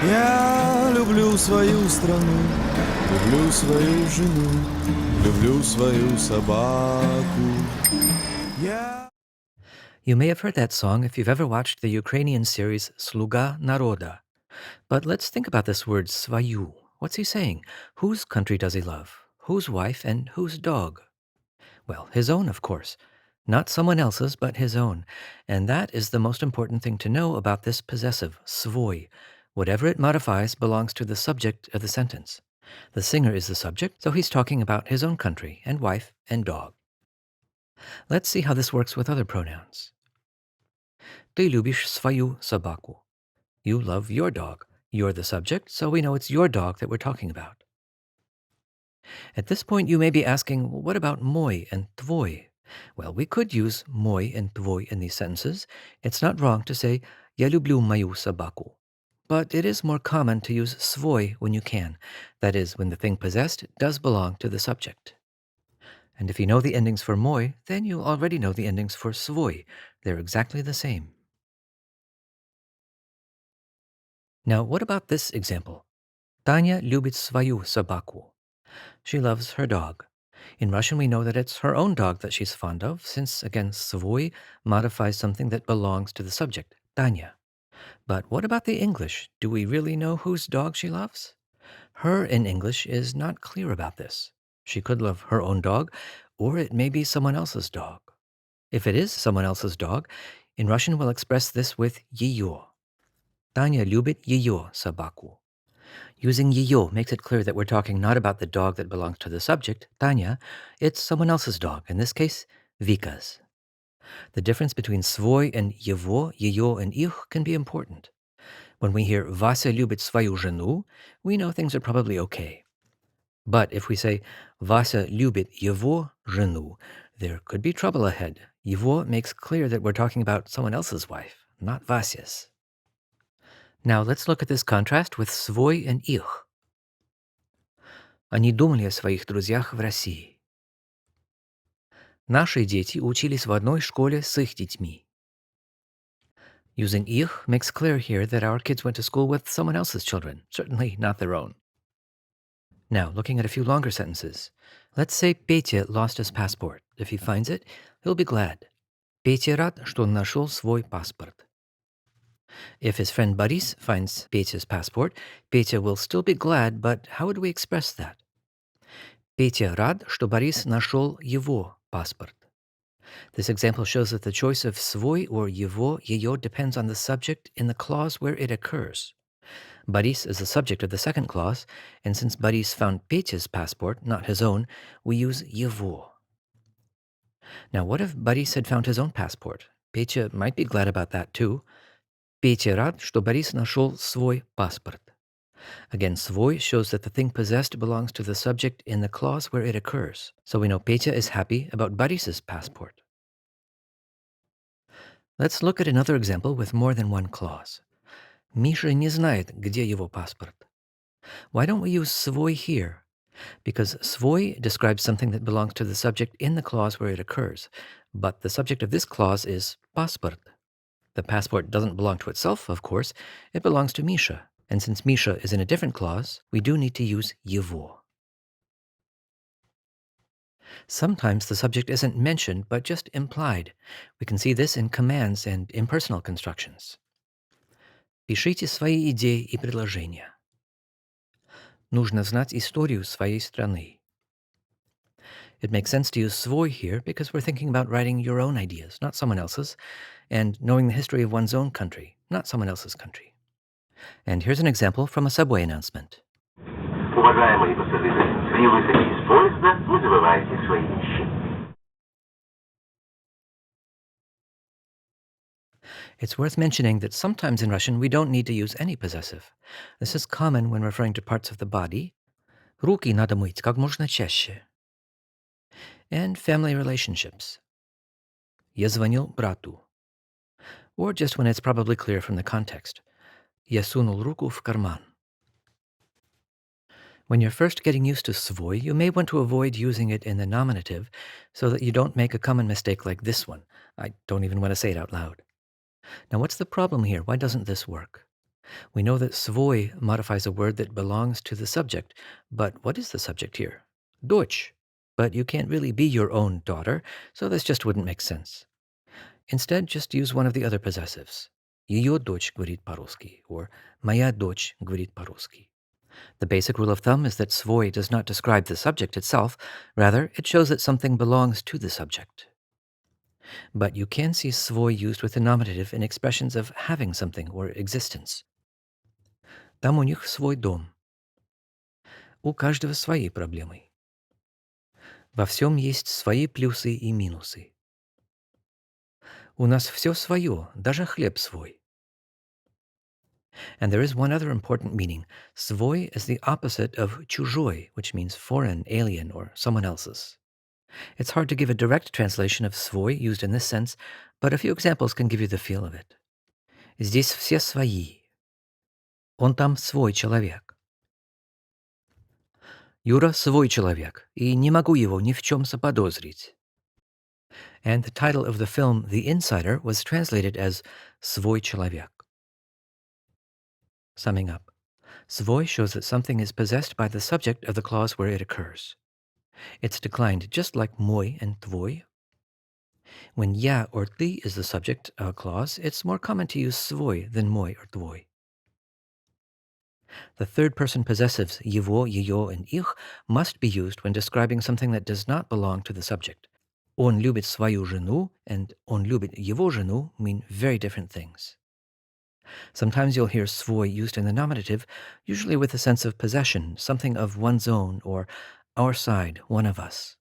Я люблю свою страну, люблю свою жену, люблю свою собаку. You may have heard that song if you've ever watched the Ukrainian series Sluga Naroda. But let's think about this word свою. What's he saying? Whose country does he love? Whose wife and whose dog? Well, his own, of course. Not someone else's, but his own. And that is the most important thing to know about this possessive, свой. Whatever it modifies belongs to the subject of the sentence. The singer is the subject, so he's talking about his own country and wife and dog. Let's see how this works with other pronouns. Ты любишь свою собаку. You love your dog. You're the subject, so we know it's your dog that we're talking about. At this point, you may be asking, well, what about мой and твой? Well, we could use мой and твой in these sentences. It's not wrong to say я люблю мою собаку. But it is more common to use свой when you can. That is, when the thing possessed does belong to the subject. And if you know the endings for мой, then you already know the endings for свой. They're exactly the same. Now, what about this example? Таня любит свою собаку. She loves her dog. In Russian, we know that it's her own dog that she's fond of, since, again, свой modifies something that belongs to the subject, Tanya. But what about the English? Do we really know whose dog she loves? Her in English is not clear about this. She could love her own dog, or it may be someone else's dog. If it is someone else's dog, in Russian we'll express this with ее. Таня любит ее собаку. Using ее makes it clear that we're talking not about the dog that belongs to the subject, Tanya, it's someone else's dog, in this case, Vika's. The difference between свой and его, ее, and их can be important. When we hear Вася любит свою жену, we know things are probably okay. But if we say Вася любит его жену, there could be trouble ahead. Его makes clear that we're talking about someone else's wife, not Вася's. Now let's look at this contrast with свой and их. Они думали о своих друзьях в России. Наши дети учились в одной школе с их детьми. Using их makes clear here that our kids went to school with someone else's children, certainly not their own. Now, looking at a few longer sentences. Let's say Петя lost his passport. If he finds it, he'll be glad. Петя рад, что он нашел свой паспорт. If his friend Борис finds Петя's passport, Петя will still be glad, but how would we express that? Петя рад, что Борис нашел его паспорт. This example shows that the choice of свой or его, ее depends on the subject in the clause where it occurs. Борис is the subject of the second clause, and since Борис found Петя's passport, not his own, we use его. Now, what if Борис had found his own passport? Петя might be glad about that too. Петя рад, что Борис нашел свой паспорт. Again, свой shows that the thing possessed belongs to the subject in the clause where it occurs. So we know Петя is happy about Boris's passport. Let's look at another example with more than one clause. Миша не знает, где его паспорт. Why don't we use свой here? Because свой describes something that belongs to the subject in the clause where it occurs. But the subject of this clause is паспорт. The passport doesn't belong to itself, of course. It belongs to Misha. And since Misha is in a different clause, we do need to use его. Sometimes the subject isn't mentioned, but just implied. We can see this in commands and impersonal constructions. Пишите свои идеи и предложения. Нужно знать историю своей страны. It makes sense to use свой here because we're thinking about writing your own ideas, not someone else's, and knowing the history of one's own country, not someone else's country. And here's an example from a subway announcement. Уважаемые пассажиры, при выходе из поезда не забывайте свои вещи. It's worth mentioning that sometimes in Russian we don't need to use any possessive. This is common when referring to parts of the body. Руки надо мыть как можно чаще. And family relationships. Я звонил брату. Or just when it's probably clear from the context. Я сунул руку в карман. When you're first getting used to свой, you may want to avoid using it in the nominative so that you don't make a common mistake like this one. I don't even want to say it out loud. Now, what's the problem here? Why doesn't this work? We know that свой modifies a word that belongs to the subject, but what is the subject here? Дочь. But you can't really be your own daughter, so this just wouldn't make sense. Instead, just use one of the other possessives. Ее дочь говорит по-русски, or моя дочь говорит по-русски. The basic rule of thumb is that свой does not describe the subject itself, rather, it shows that something belongs to the subject. But you can see свой used with the nominative in expressions of having something or existence. Там у них свой дом. У каждого свои проблемы. Во всем есть свои плюсы и минусы. У нас все свое, даже хлеб свой. And there is one other important meaning. Свой is the opposite of чужой, which means foreign, alien, or someone else's. It's hard to give a direct translation of свой used in this sense, but a few examples can give you the feel of it. Здесь все свои. Он там свой человек. Юра свой человек, и не могу его ни в чем заподозрить. And the title of the film The Insider was translated as свой человек. Summing up, свой shows that something is possessed by the subject of the clause where it occurs. It's declined just like мой and твой. When я or ты is the subject of a clause, it's more common to use свой than мой or твой. The third-person possessives его, ее, and их must be used when describing something that does not belong to the subject. Он любит свою жену and он любит его жену mean very different things. Sometimes you'll hear свой used in the nominative, usually with a sense of possession, something of one's own, or our side, one of us.